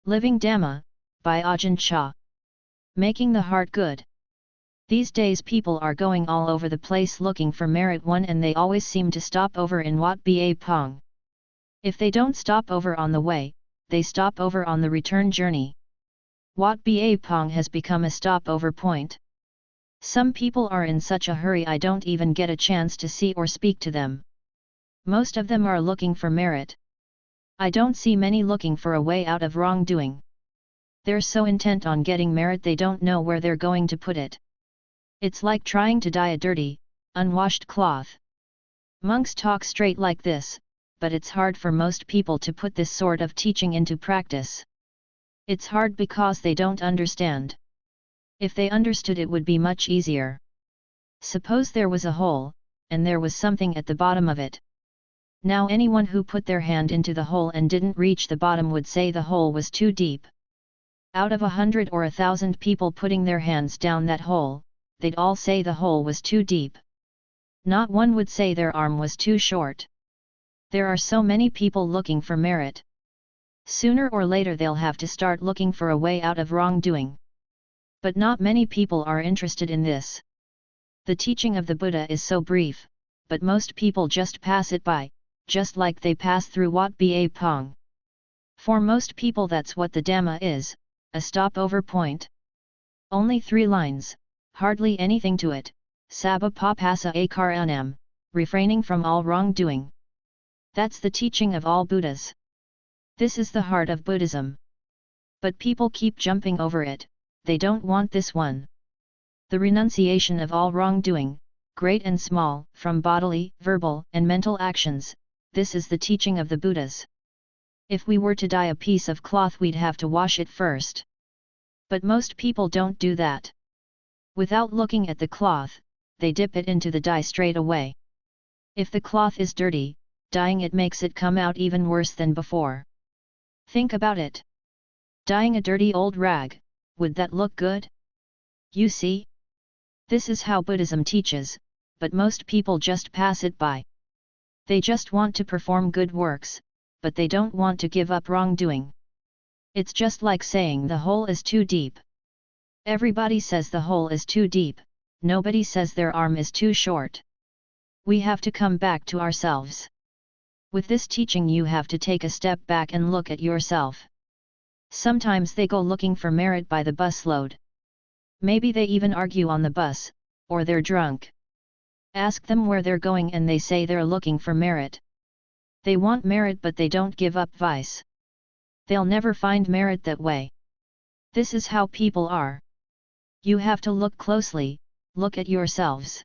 Living Dhamma, by Ajhan Chah. Making the heart good. These days people are going all over the place looking for merit one, and they always seem to stop over in Wat Nong Pah Pong. If they don't stop over on the way, they stop over on the return journey. Wat Nong Pah Pong has become a stopover point. Some people are in such a hurry I don't even get a chance to see or speak to them. Most of them are looking for merit. I don't see many looking for a way out of wrongdoing. They're so intent on getting merit they don't know where they're going to put it. It's like trying to dye a dirty, unwashed cloth. Monks talk straight like this, but it's hard for most people to put this sort of teaching into practice. It's hard because they don't understand. If they understood, it would be much easier. Suppose there was a hole, and there was something at the bottom of it. Now anyone who put their hand into the hole and didn't reach the bottom would say the hole was too deep. Out of 100 or 1,000 people putting their hands down that hole, they'd all say the hole was too deep. Not one would say their arm was too short. There are so many people looking for merit. Sooner or later they'll have to start looking for a way out of wrongdoing. But not many people are interested in this. The teaching of the Buddha is so brief, but most people just pass it by, just like they pass through Wat Nong Pah Pong. For most people that's what the Dhamma is, a stopover point. Only 3 lines, hardly anything to it. Sabbad papasa akaranam, refraining from all wrongdoing. That's the teaching of all Buddhas. This is the heart of Buddhism. But people keep jumping over it, they don't want this one. The renunciation of all wrongdoing, great and small, from bodily, verbal, and mental actions, this is the teaching of the Buddhas. If we were to dye a piece of cloth we'd have to wash it first. But most people don't do that. Without looking at the cloth, they dip it into the dye straight away. If the cloth is dirty, dyeing it makes it come out even worse than before. Think about it. Dyeing a dirty old rag, would that look good? You see? This is how Buddhism teaches, but most people just pass it by. They just want to perform good works, but they don't want to give up wrongdoing. It's just like saying the hole is too deep. Everybody says the hole is too deep, nobody says their arm is too short. We have to come back to ourselves. With this teaching you have to take a step back and look at yourself. Sometimes they go looking for merit by the busload. Maybe they even argue on the bus, or they're drunk. Ask them where they're going and they say they're looking for merit. They want merit but they don't give up vice. They'll never find merit that way. This is how people are. You have to look closely, look at yourselves.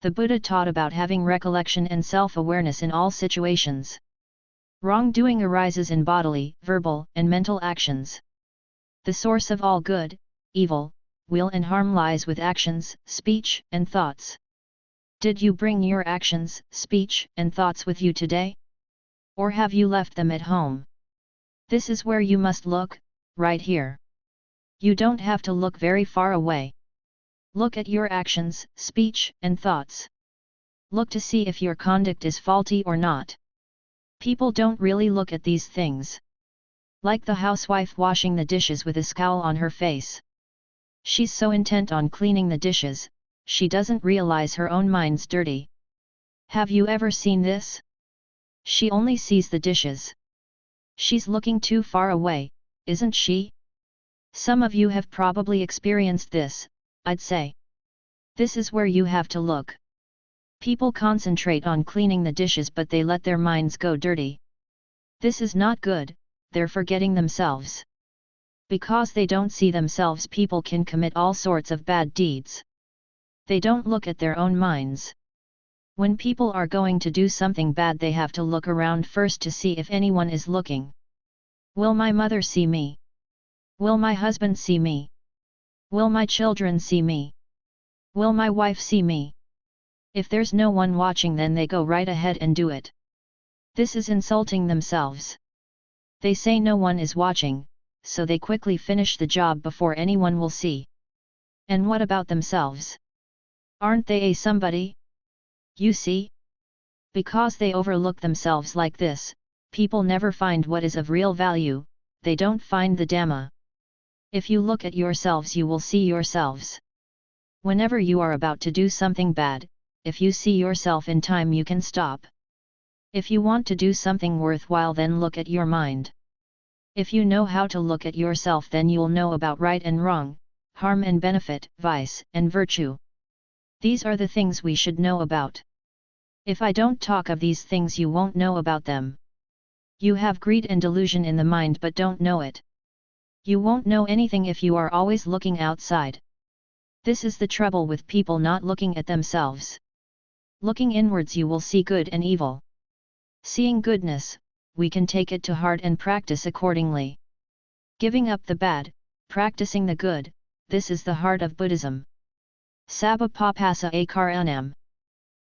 The Buddha taught about having recollection and self-awareness in all situations. Wrongdoing arises in bodily, verbal, and mental actions. The source of all good, evil, will and harm lies with actions, speech, and thoughts. Did you bring your actions, speech, and thoughts with you today? Or have you left them at home? This is where you must look, right here. You don't have to look very far away. Look at your actions, speech, and thoughts. Look to see if your conduct is faulty or not. People don't really look at these things. Like the housewife washing the dishes with a scowl on her face. She's so intent on cleaning the dishes, she doesn't realize her own mind's dirty. Have you ever seen this? She only sees the dishes. She's looking too far away, isn't she? Some of you have probably experienced this, I'd say. This is where you have to look. People concentrate on cleaning the dishes but they let their minds go dirty. This is not good, they're forgetting themselves. Because they don't see themselves, people can commit all sorts of bad deeds. They don't look at their own minds. When people are going to do something bad they have to look around first to see if anyone is looking. Will my mother see me? Will my husband see me? Will my children see me? Will my wife see me? If there's no one watching then they go right ahead and do it. This is insulting themselves. They say no one is watching, so they quickly finish the job before anyone will see. And what about themselves? Aren't they a somebody? You see? Because they overlook themselves like this, people never find what is of real value, they don't find the Dhamma. If you look at yourselves you will see yourselves. Whenever you are about to do something bad, if you see yourself in time you can stop. If you want to do something worthwhile then look at your mind. If you know how to look at yourself then you'll know about right and wrong, harm and benefit, vice and virtue. These are the things we should know about. If I don't talk of these things you won't know about them. You have greed and delusion in the mind but don't know it. You won't know anything if you are always looking outside. This is the trouble with people not looking at themselves. Looking inwards you will see good and evil. Seeing goodness, we can take it to heart and practice accordingly. Giving up the bad, practicing the good, this is the heart of Buddhism. Sabba papasa akaranam.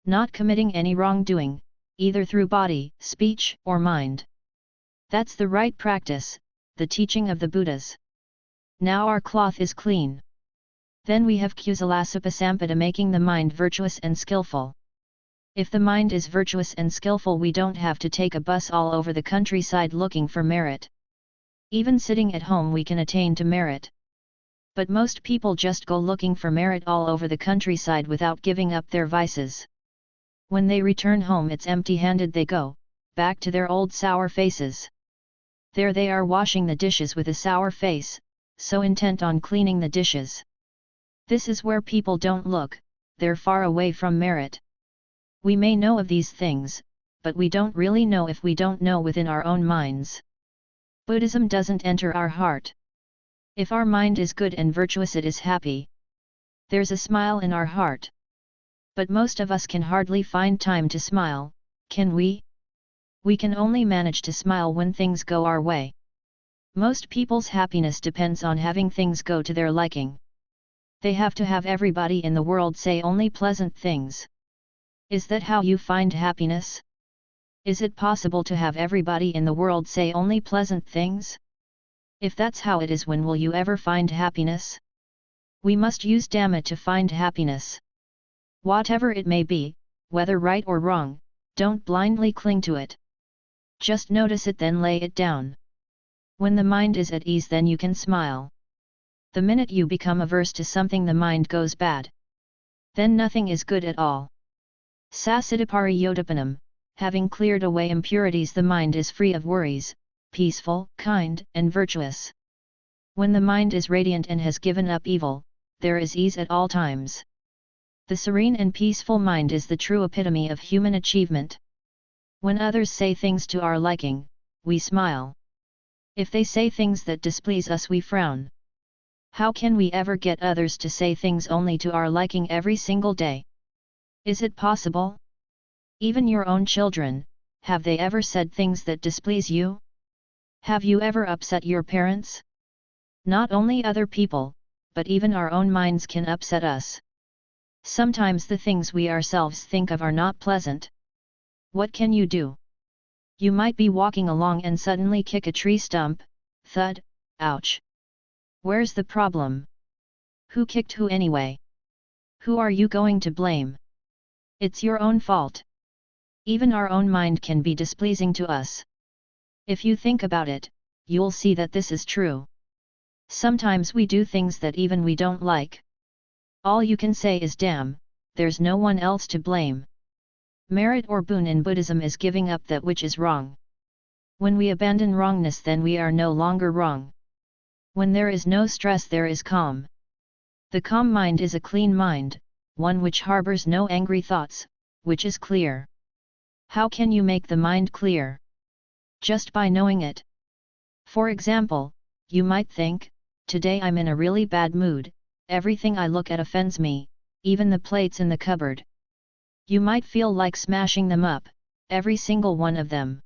Not committing any wrongdoing, either through body, speech, or mind. That's the right practice, the teaching of the Buddhas. Now our cloth is clean. Then we have Kusalasapasampada making the mind virtuous and skillful. If the mind is virtuous and skillful we don't have to take a bus all over the countryside looking for merit. Even sitting at home we can attain to merit. But most people just go looking for merit all over the countryside without giving up their vices. When they return home it's empty-handed they go, back to their old sour faces. There they are washing the dishes with a sour face, so intent on cleaning the dishes. This is where people don't look, they're far away from merit. We may know of these things, but we don't really know if we don't know within our own minds. Buddhism doesn't enter our heart. If our mind is good and virtuous it is happy. There's a smile in our heart. But most of us can hardly find time to smile, can we? We can only manage to smile when things go our way. Most people's happiness depends on having things go to their liking. They have to have everybody in the world say only pleasant things. Is that how you find happiness? Is it possible to have everybody in the world say only pleasant things? If that's how it is, when will you ever find happiness? We must use Dhamma to find happiness. Whatever it may be, whether right or wrong, don't blindly cling to it. Just notice it then lay it down. When the mind is at ease then you can smile. The minute you become averse to something the mind goes bad. Then nothing is good at all. Sasidapari yodapanam, having cleared away impurities the mind is free of worries, peaceful, kind, and virtuous. When the mind is radiant and has given up evil, there is ease at all times. The serene and peaceful mind is the true epitome of human achievement. When others say things to our liking, we smile. If they say things that displease us we frown. How can we ever get others to say things only to our liking every single day? Is it possible? Even your own children, have they ever said things that displease you? Have you ever upset your parents? Not only other people, but even our own minds can upset us. Sometimes the things we ourselves think of are not pleasant. What can you do? You might be walking along and suddenly kick a tree stump, thud, ouch. Where's the problem? Who kicked who anyway? Who are you going to blame? It's your own fault. Even our own mind can be displeasing to us. If you think about it, you'll see that this is true. Sometimes we do things that even we don't like. All you can say is damn, there's no one else to blame. Merit or boon in Buddhism is giving up that which is wrong. When we abandon wrongness then we are no longer wrong. When there is no stress there is calm. The calm mind is a clean mind, one which harbors no angry thoughts, which is clear. How can you make the mind clear? Just by knowing it. For example, you might think, today I'm in a really bad mood, everything I look at offends me, even the plates in the cupboard. You might feel like smashing them up, every single one of them.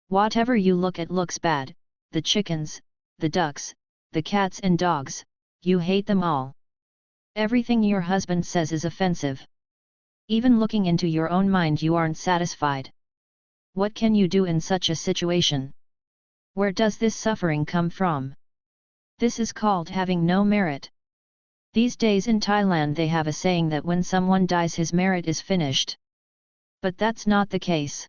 Whatever you look at looks bad, the chickens, the ducks, the cats and dogs, you hate them all. Everything your husband says is offensive. Even looking into your own mind you aren't satisfied. What can you do in such a situation? Where does this suffering come from? This is called having no merit. These days in Thailand they have a saying that when someone dies his merit is finished. But that's not the case.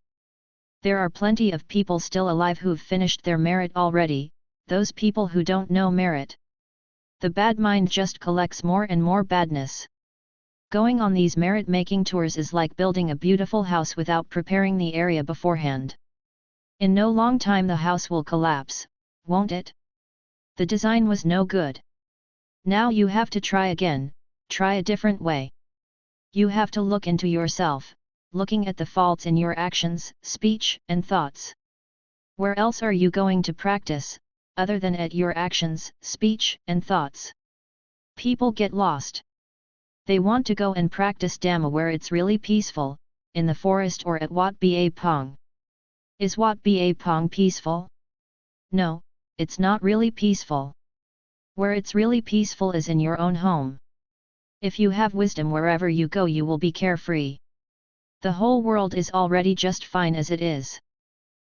There are plenty of people still alive who've finished their merit already, those people who don't know merit. The bad mind just collects more and more badness. Going on these merit-making tours is like building a beautiful house without preparing the area beforehand. In no long time the house will collapse, won't it? The design was no good. Now you have to try again, try a different way. You have to look into yourself, looking at the faults in your actions, speech, and thoughts. Where else are you going to practice, other than at your actions, speech, and thoughts? People get lost. They want to go and practice Dhamma where it's really peaceful, in the forest or at Wat Nong Pah Pong. Is Wat Nong Pah Pong peaceful? No, it's not really peaceful. Where it's really peaceful is in your own home. If you have wisdom wherever you go you will be carefree. The whole world is already just fine as it is.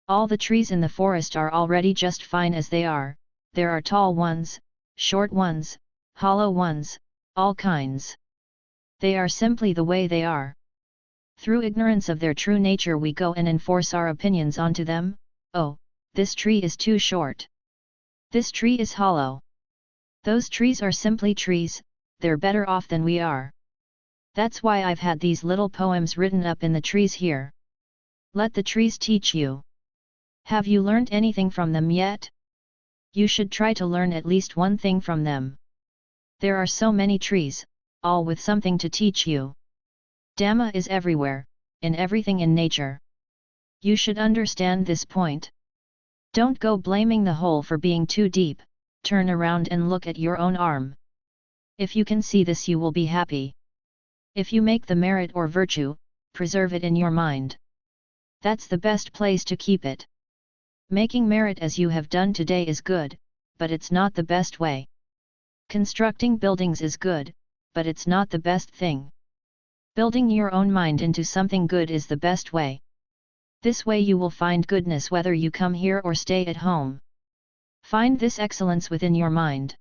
All the trees in the forest are already just fine as they are, there are tall ones, short ones, hollow ones, all kinds. They are simply the way they are. Through ignorance of their true nature we go and enforce our opinions onto them. Oh, this tree is too short. This tree is hollow. Those trees are simply trees, they're better off than we are. That's why I've had these little poems written up in the trees here. Let the trees teach you. Have you learned anything from them yet? You should try to learn at least one thing from them. There are so many trees, all with something to teach you. Dhamma is everywhere, in everything in nature. You should understand this point. Don't go blaming the hole for being too deep, turn around and look at your own arm. If you can see this you will be happy. If you make the merit or virtue, preserve it in your mind. That's the best place to keep it. Making merit as you have done today is good, but it's not the best way. Constructing buildings is good, but it's not the best thing. Building your own mind into something good is the best way. This way you will find goodness whether you come here or stay at home. Find this excellence within your mind.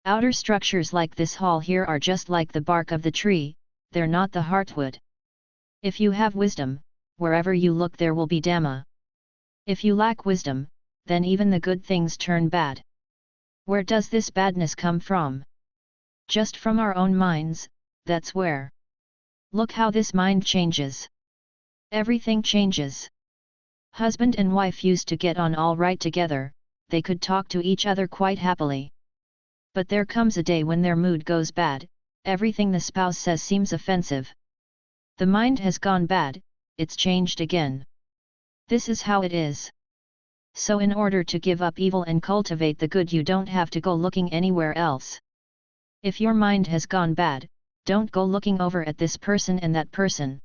Outer structures like this hall here are just like the bark of the tree, they're not the heartwood. If you have wisdom, wherever you look there will be Dhamma. If you lack wisdom, then even the good things turn bad. Where does this badness come from? Just from our own minds, that's where. Look how this mind changes. Everything changes. Husband and wife used to get on all right together, they could talk to each other quite happily. But there comes a day when their mood goes bad, everything the spouse says seems offensive. The mind has gone bad, it's changed again. This is how it is. So in order to give up evil and cultivate the good you don't have to go looking anywhere else. If your mind has gone bad, don't go looking over at this person and that person.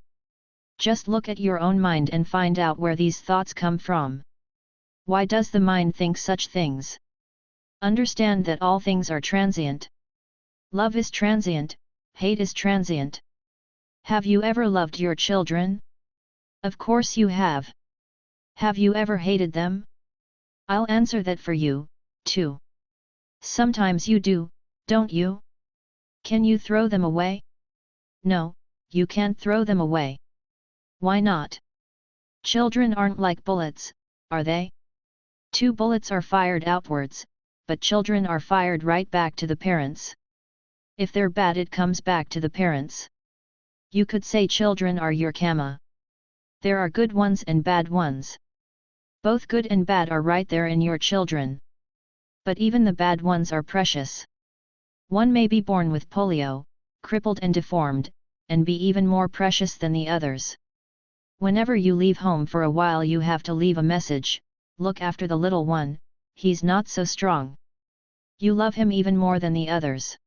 Just look at your own mind and find out where these thoughts come from. Why does the mind think such things? Understand that all things are transient. Love is transient, hate is transient. Have you ever loved your children? Of course you have. Have you ever hated them? I'll answer that for you, too. Sometimes you do, don't you? Can you throw them away? No, you can't throw them away. Why not? Children aren't like bullets, are they? 2 bullets are fired outwards, but children are fired right back to the parents. If they're bad it comes back to the parents. You could say children are your karma. There are good ones and bad ones. Both good and bad are right there in your children. But even the bad ones are precious. One may be born with polio, crippled and deformed, and be even more precious than the others. Whenever you leave home for a while you have to leave a message, look after the little one, he's not so strong. You love him even more than the others.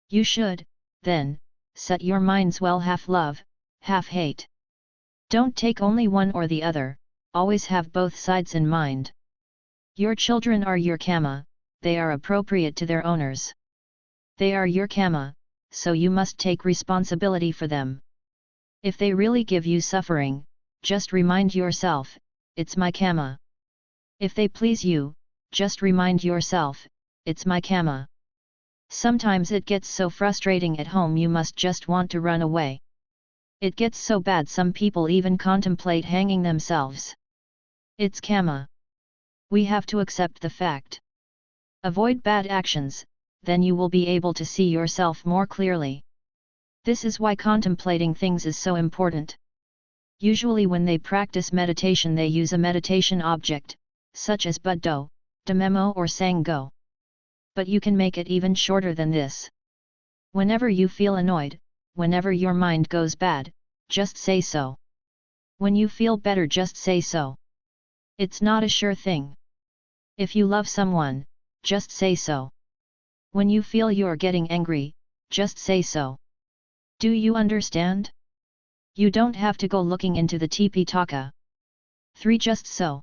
You should, then, set your minds well half love, half hate. Don't take only one or the other, always have both sides in mind. Your children are your karma, they are appropriate to their owners. They are your karma, so you must take responsibility for them. If they really give you suffering, just remind yourself, it's my karma. If they please you, just remind yourself, it's my karma. Sometimes it gets so frustrating at home you must just want to run away. It gets so bad some people even contemplate hanging themselves. It's karma. We have to accept the fact. Avoid bad actions, then you will be able to see yourself more clearly. This is why contemplating things is so important. Usually when they practice meditation they use a meditation object, such as Buddho, Dhammamo or Sangho. But you can make it even shorter than this. Whenever you feel annoyed, whenever your mind goes bad, just say so. When you feel better, just say so. It's not a sure thing. If you love someone, just say so. When you feel you're getting angry, just say so. Do you understand? You don't have to go looking into the Tipitaka. 3. Just so.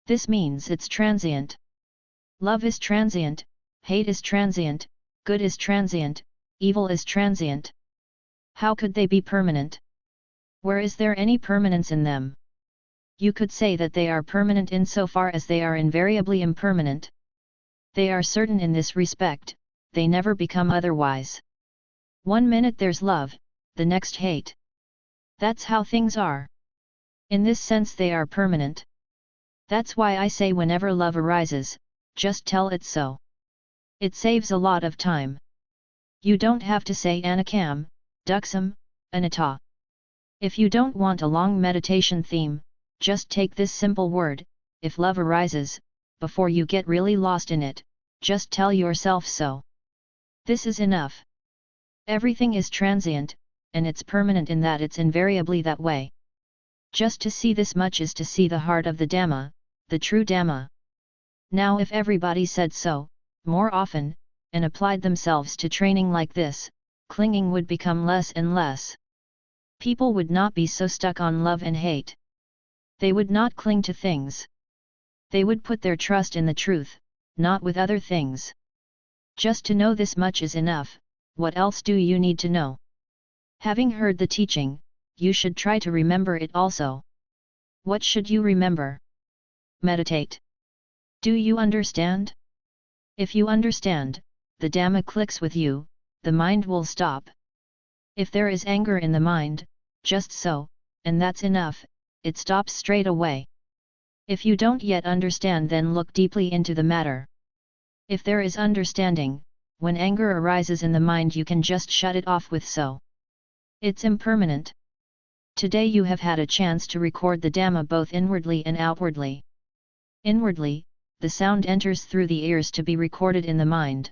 This means it's transient. Love is transient, hate is transient, good is transient, evil is transient. How could they be permanent? Where is there any permanence in them? You could say that they are permanent insofar as they are invariably impermanent. They are certain in this respect, they never become otherwise. 1 minute there's love, the next hate. That's how things are. In this sense they are permanent. That's why I say whenever love arises, just tell it so. It saves a lot of time. You don't have to say Anakam, Duksam, Anatta. If you don't want a long meditation theme, just take this simple word, if love arises, before you get really lost in it, just tell yourself so. This is enough. Everything is transient, and it's permanent in that it's invariably that way. Just to see this much is to see the heart of the Dhamma, the true Dhamma. Now if everybody said so, more often, and applied themselves to training like this, clinging would become less and less. People would not be so stuck on love and hate. They would not cling to things. They would put their trust in the truth, not with other things. Just to know this much is enough. What else do you need to know? Having heard the teaching, you should try to remember it also. What should you remember? Meditate. Do you understand? If you understand, the Dhamma clicks with you, the mind will stop. If there is anger in the mind, just so, and that's enough, it stops straight away. If you don't yet understand, then look deeply into the matter. If there is understanding, when anger arises in the mind you can just shut it off with so. It's impermanent. Today you have had a chance to record the Dhamma both inwardly and outwardly. Inwardly, the sound enters through the ears to be recorded in the mind.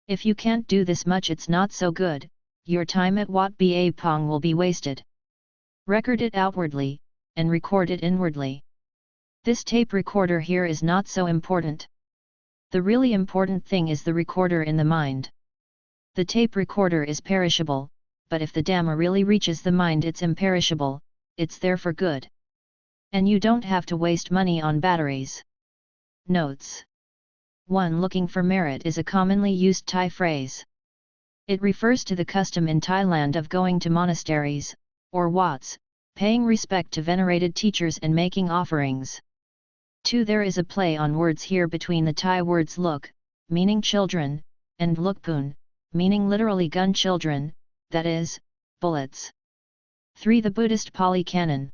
If you can't do this much, it's not so good, your time at Wat Nong Pah Pong will be wasted. Record it outwardly, and record it inwardly. This tape recorder here is not so important. The really important thing is the recorder in the mind. The tape recorder is perishable, but if the Dhamma really reaches the mind, it's imperishable, it's there for good. And you don't have to waste money on batteries. Notes. 1. Looking for merit is a commonly used Thai phrase. It refers to the custom in Thailand of going to monasteries, or wats, paying respect to venerated teachers and making offerings. 2. There is a play on words here between the Thai words look, meaning children, and lukpun, meaning literally gun children, that is, bullets. 3. The Buddhist Pali Canon.